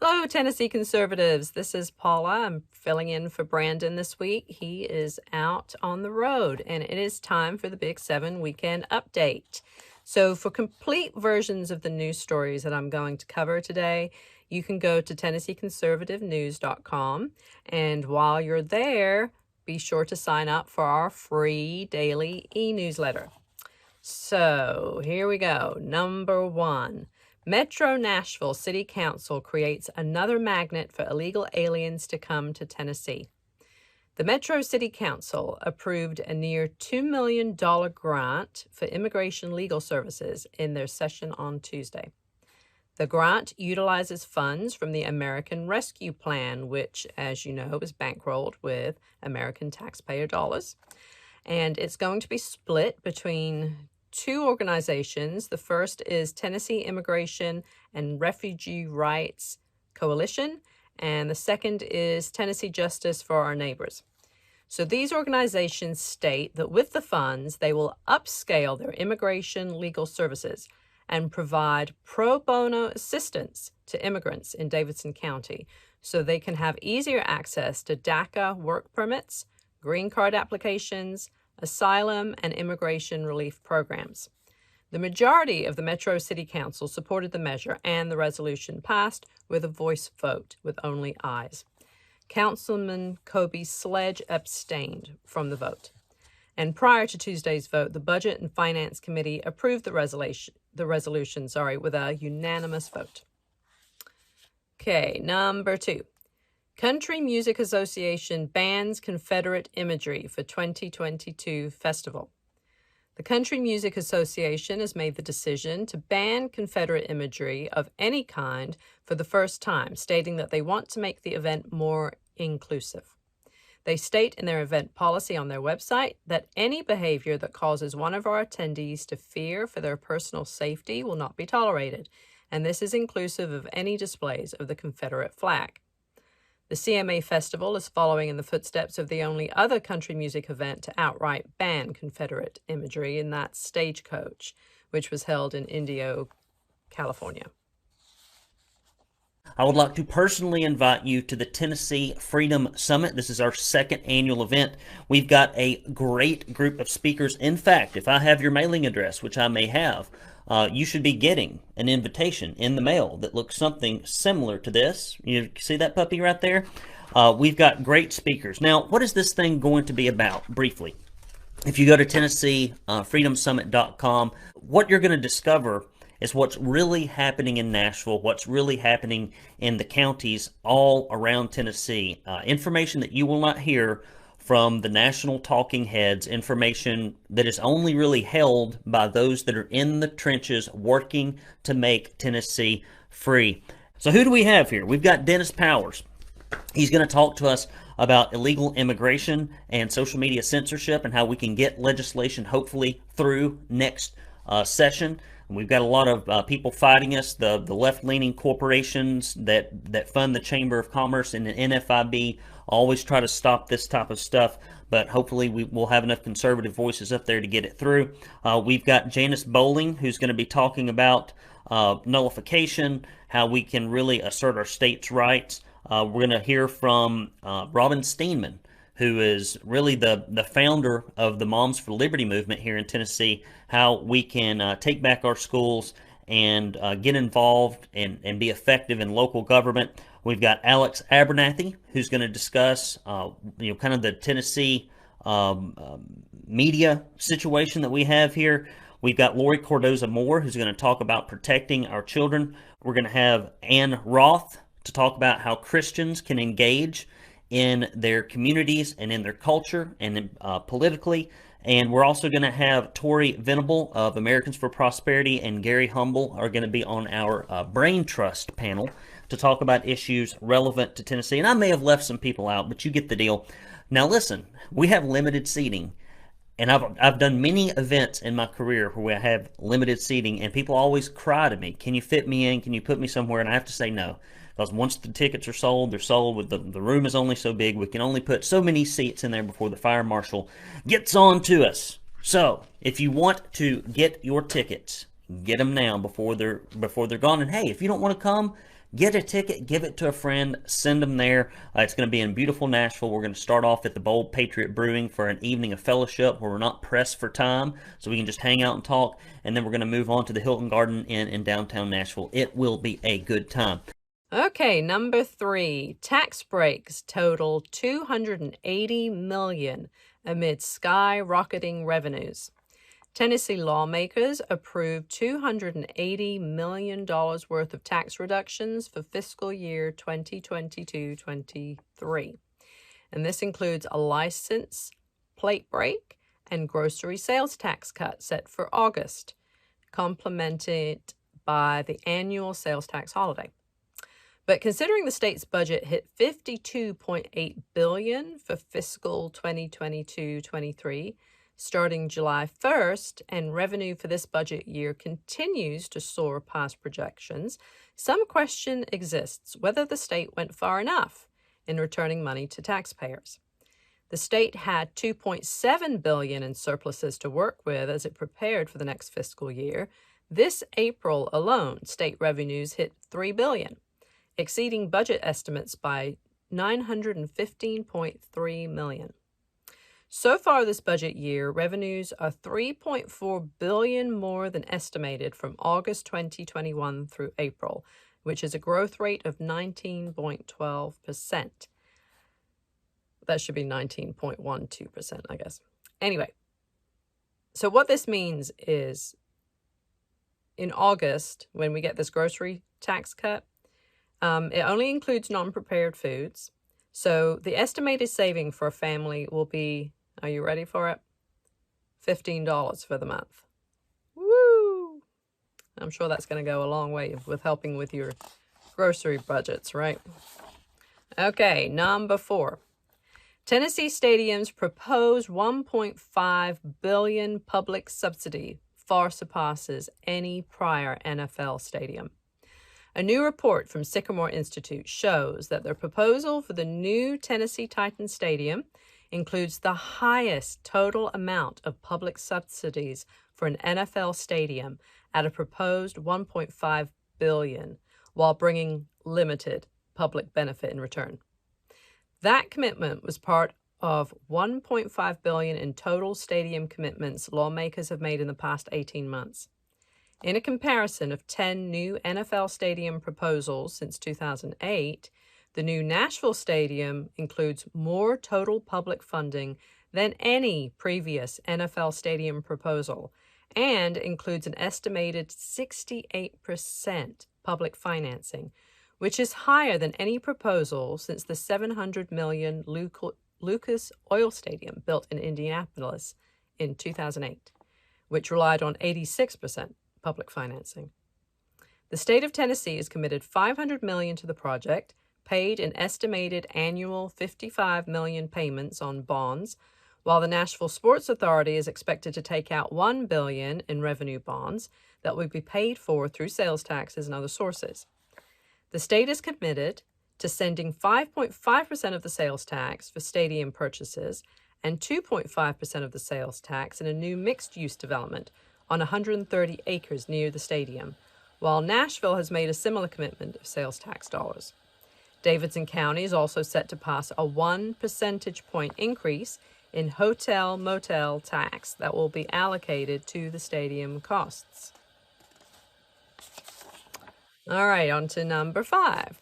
Hello, Tennessee conservatives. This is Paula. I'm filling in for Brandon this week. He is out on the road, and it is time for the Big 7 weekend update. So, for complete versions of the news stories that I'm going to cover today, you can go to TennesseeConservativeNews.com. And while you're there, be sure to sign up for our free daily e-newsletter. So, here we go. Number 1. Metro Nashville City Council creates another magnet for illegal aliens to come to Tennessee. The Metro City Council approved a near $2 million grant for immigration legal services in their session on Tuesday. The grant utilizes funds from the American Rescue Plan, which, as you know, is bankrolled with American taxpayer dollars. And it's going to be split between two organizations. The first is Tennessee Immigration and Refugee Rights Coalition, and the second is Tennessee Justice for Our Neighbors. So these organizations state that with the funds, they will upscale their immigration legal services and provide pro bono assistance to immigrants in Davidson County so they can have easier access to DACA work permits, green card applications, asylum, and immigration relief programs. The majority of the Metro City Council supported the measure, and the resolution passed with a voice vote with only ayes. Councilman Kobe Sledge abstained from the vote. And prior to Tuesday's vote, the Budget and Finance Committee approved the resolution with a unanimous vote. Okay, number 2. Country Music Association bans Confederate imagery for 2022 festival. The Country Music Association has made the decision to ban Confederate imagery of any kind for the first time, stating that they want to make the event more inclusive. They state in their event policy on their website that any behavior that causes one of our attendees to fear for their personal safety will not be tolerated, and this is inclusive of any displays of the Confederate flag. The CMA Festival is following in the footsteps of the only other country music event to outright ban Confederate imagery, and that's Stagecoach, which was held in Indio, California. I would like to personally invite you to the Tennessee Freedom Summit. This is our second annual event. We've got a great group of speakers. In fact, if I have your mailing address, which I may have, you should be getting an invitation in the mail that looks something similar to this. You see that puppy right there? We've got great speakers. Now, what is this thing going to be about, briefly? If you go to TennesseeFreedomSummit.com, what you're going to discover is what's really happening in Nashville, what's really happening in the counties all around Tennessee. Information that you will not hear from the national talking heads, information that is only really held by those that are in the trenches working to make Tennessee free. So who do we have here? We've got Dennis Powers. He's going to talk to us about illegal immigration and social media censorship and how we can get legislation hopefully through next session. We've got a lot of people fighting us, the left-leaning corporations that fund the Chamber of Commerce and the NFIB always try to stop this type of stuff, but hopefully we will have enough conservative voices up there to get it through. We've got Janice Bowling, who's going to be talking about nullification, how we can really assert our state's rights. We're going to hear from Robin Steenman, who is really the founder of the Moms for Liberty movement here in Tennessee, how we can take back our schools and get involved and be effective in local government. We've got Alex Abernathy, who's going to discuss kind of the Tennessee media situation that we have here. We've got Lori Cordoza-Moore, who's going to talk about protecting our children. We're going to have Ann Roth to talk about how Christians can engage in their communities and in their culture and politically. And we're also going to have Tori Venable of Americans for Prosperity and Gary Humble are going to be on our Brain Trust panel to talk about issues relevant to Tennessee. And I may have left some people out, but you get the deal. Now listen, we have limited seating. And I've done many events in my career where I have limited seating, and people always cry to me, can you fit me in? Can you put me somewhere? And I have to say no. Because once the tickets are sold, they're sold. With the room is only so big. We can only put so many seats in there before the fire marshal gets on to us. So if you want to get your tickets, get them now before they're gone. And hey, if you don't want to come, Get a ticket, give it to a friend, send them there. It's going to be in beautiful Nashville. We're going to start off at the Bold Patriot Brewing for an evening of fellowship where we're not pressed for time, so we can just hang out and talk. And then we're going to move on to the Hilton Garden Inn in downtown Nashville. It will be a good time. Okay, number 3, tax breaks total $280 million amid skyrocketing revenues. Tennessee lawmakers approved $280 million worth of tax reductions for fiscal year 2022-23. And this includes a license plate break and grocery sales tax cut set for August, complemented by the annual sales tax holiday. But considering the state's budget hit $52.8 billion for fiscal 2022-23, starting July 1st, and revenue for this budget year continues to soar past projections, some question exists whether the state went far enough in returning money to taxpayers. The state had $2.7 billion in surpluses to work with as it prepared for the next fiscal year. This April alone, state revenues hit $3 billion, exceeding budget estimates by $915.3 million. So far this budget year, revenues are $3.4 billion more than estimated from August 2021 through April, which is a growth rate of 19.12%. That should be 19.12%, I guess. Anyway, so what this means is in August, when we get this grocery tax cut, it only includes non-prepared foods. So the estimated saving for a family will be, are you ready for it? $15 for the month. Woo! I'm sure that's going to go a long way with helping with your grocery budgets, right? Okay, number 4. Tennessee Stadium's proposed $1.5 billion public subsidy far surpasses any prior NFL stadium. A new report from Sycamore Institute shows that their proposal for the new Tennessee Titans Stadium includes the highest total amount of public subsidies for an NFL stadium at a proposed $1.5 billion, while bringing limited public benefit in return. That commitment was part of $1.5 billion in total stadium commitments lawmakers have made in the past 18 months. In a comparison of 10 new NFL stadium proposals since 2008, the new Nashville Stadium includes more total public funding than any previous NFL stadium proposal and includes an estimated 68% public financing, which is higher than any proposal since the $700 million Lucas Oil Stadium built in Indianapolis in 2008, which relied on 86% public financing. The state of Tennessee has committed $500 million to the project, paid an estimated annual $55 million payments on bonds, while the Nashville Sports Authority is expected to take out $1 billion in revenue bonds that will be paid for through sales taxes and other sources. The state is committed to sending 5.5% of the sales tax for stadium purchases and 2.5% of the sales tax in a new mixed-use development on 130 acres near the stadium, while Nashville has made a similar commitment of sales tax dollars. Davidson County is also set to pass a 1 percentage point increase in hotel-motel tax that will be allocated to the stadium costs. All right, on to number 5.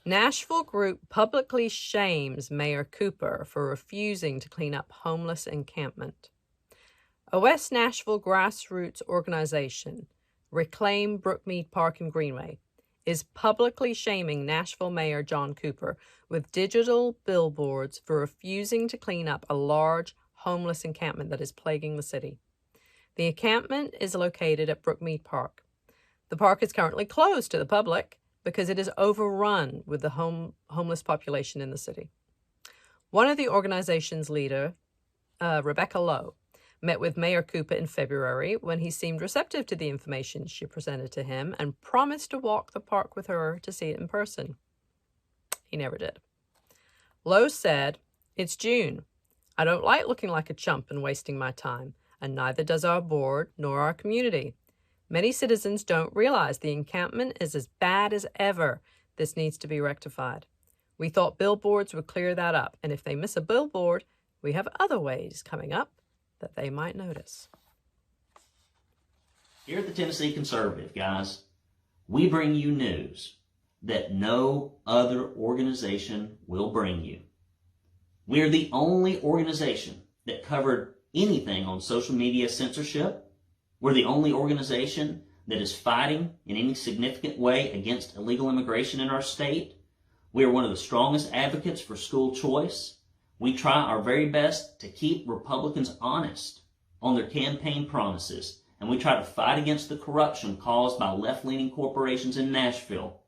Nashville group publicly shames Mayor Cooper for refusing to clean up homeless encampment. A West Nashville grassroots organization, Reclaim Brookmead Park and Greenway, is publicly shaming Nashville Mayor John Cooper with digital billboards for refusing to clean up a large homeless encampment that is plaguing the city. The encampment is located at Brookmead Park. The park is currently closed to the public because it is overrun with the homeless population in the city. One of the organization's leader, Rebecca Lowe, met with Mayor Cooper in February when he seemed receptive to the information she presented to him and promised to walk the park with her to see it in person. He never did. Lowe said, "It's June. I don't like looking like a chump and wasting my time, and neither does our board nor our community. Many citizens don't realize the encampment is as bad as ever. This needs to be rectified. We thought billboards would clear that up, and if they miss a billboard, we have other ways coming up that they might notice. Here at the Tennessee Conservative, guys, we bring you news that no other organization will bring you. We're the only organization that covered anything on social media censorship. We're the only organization that is fighting in any significant way against illegal immigration in our state. We are one of the strongest advocates for school choice. We try our very best to keep Republicans honest on their campaign promises, and we try to fight against the corruption caused by left-leaning corporations in Nashville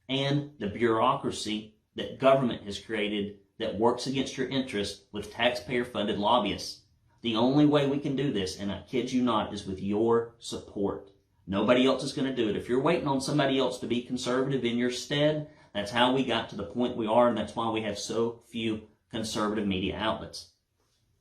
and the bureaucracy that government has created that works against your interests with taxpayer-funded lobbyists. The only way we can do this, and I kid you not, is with your support. Nobody else is going to do it. If you're waiting on somebody else to be conservative in your stead, that's how we got to the point we are, and that's why we have so few conservative media outlets.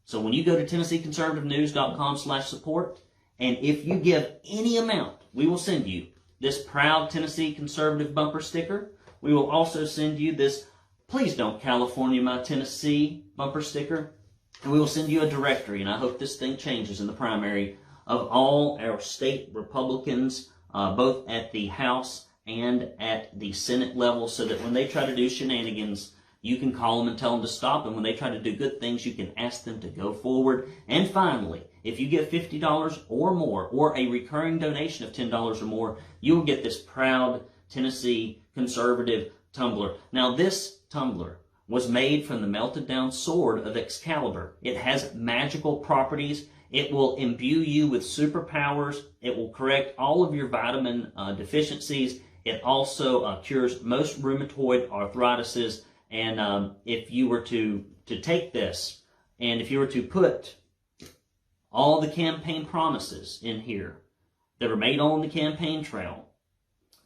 So when you go to TennesseeConservativeNews.com/support, and if you give any amount, we will send you this proud Tennessee Conservative bumper sticker. We will also send you this Please Don't California My Tennessee bumper sticker. And we will send you a directory, and I hope this thing changes in the primary, of all our state Republicans, both at the House and at the Senate level, so that when they try to do shenanigans, you can call them and tell them to stop. And when they try to do good things, you can ask them to go forward. And finally, if you give $50 or more, or a recurring donation of $10 or more, you will get this proud Tennessee Conservative tumbler. Now, this tumbler was made from the melted down sword of Excalibur. It has magical properties. It will imbue you with superpowers. It will correct all of your vitamin deficiencies. It also cures most rheumatoid arthritises. And if you were to take this, and if you were to put all the campaign promises in here that are made on the campaign trail,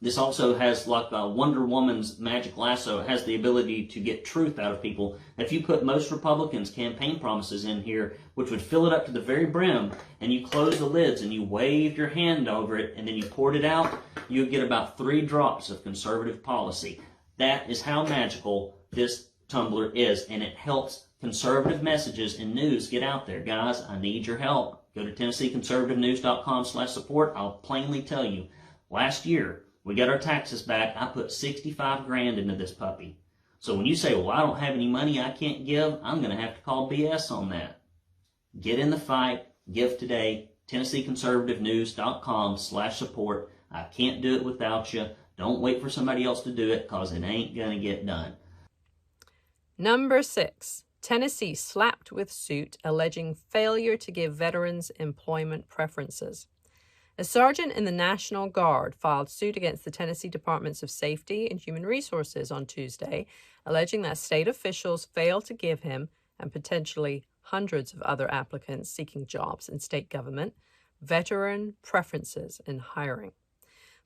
this also has, like Wonder Woman's magic lasso, it has the ability to get truth out of people. If you put most Republicans' campaign promises in here, which would fill it up to the very brim, and you close the lids and you waved your hand over it and then you poured it out, you would get about 3 drops of conservative policy. That is how magical this tumbler is, and it helps conservative messages and news get out there. Guys, I need your help. Go to TennesseeConservativeNews.com/support. I'll plainly tell you, last year, we got our taxes back. I put $65 grand into this puppy. So when you say, well, I don't have any money I can't give, I'm going to have to call BS on that. Get in the fight. Give today. TennesseeConservativeNews.com/support. I can't do it without you. Don't wait for somebody else to do it, because it ain't going to get done. Number 6. Tennessee slapped with suit alleging failure to give veterans employment preferences. A sergeant in the National Guard filed suit against the Tennessee Departments of Safety and Human Resources on Tuesday, alleging that state officials failed to give him, and potentially hundreds of other applicants seeking jobs in state government, veteran preferences in hiring.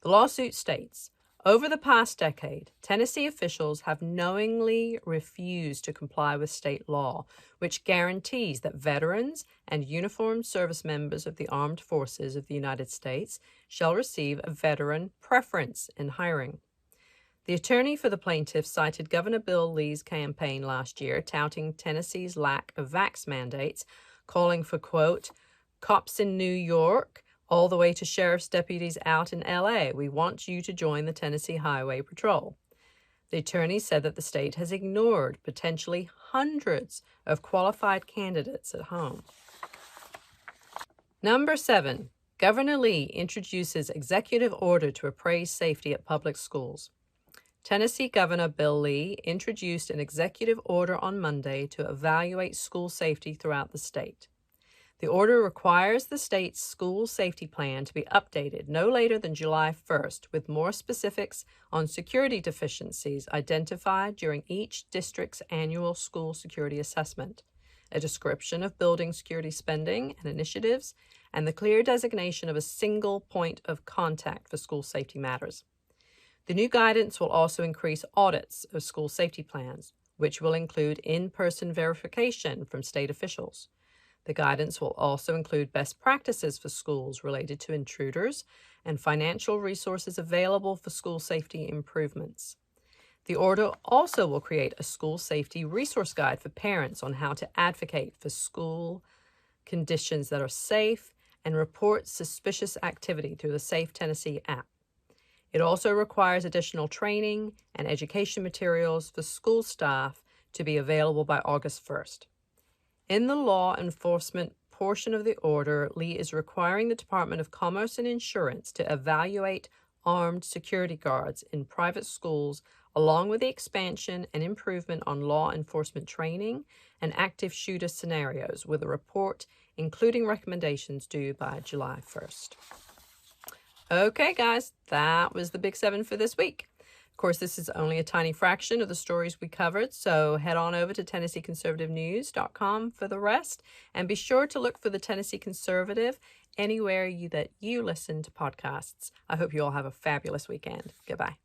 The lawsuit states, over the past decade, Tennessee officials have knowingly refused to comply with state law, which guarantees that veterans and uniformed service members of the armed forces of the United States shall receive a veteran preference in hiring. The attorney for the plaintiffs cited Governor Bill Lee's campaign last year, touting Tennessee's lack of vax mandates, calling for, quote, cops in New York, all the way to sheriff's deputies out in L.A. We want you to join the Tennessee Highway Patrol. The attorney said that the state has ignored potentially hundreds of qualified candidates at home. Number 7. Governor Lee introduces executive order to appraise safety at public schools. Tennessee Governor Bill Lee introduced an executive order on Monday to evaluate school safety throughout the state. The order requires the state's school safety plan to be updated no later than July 1st, with more specifics on security deficiencies identified during each district's annual school security assessment, a description of building security spending and initiatives, and the clear designation of a single point of contact for school safety matters. The new guidance will also increase audits of school safety plans, which will include in-person verification from state officials. The guidance will also include best practices for schools related to intruders and financial resources available for school safety improvements. The order also will create a school safety resource guide for parents on how to advocate for school conditions that are safe and report suspicious activity through the Safe Tennessee app. It also requires additional training and education materials for school staff to be available by August 1st. In the law enforcement portion of the order, Lee is requiring the Department of Commerce and Insurance to evaluate armed security guards in private schools, along with the expansion and improvement on law enforcement training and active shooter scenarios, with a report including recommendations due by July 1st. Okay, guys, that was the Big 7 for this week. Of course, this is only a tiny fraction of the stories we covered, so head on over to TennesseeConservativeNews.com for the rest, and be sure to look for the Tennessee Conservative anywhere that you listen to podcasts. I hope you all have a fabulous weekend. Goodbye.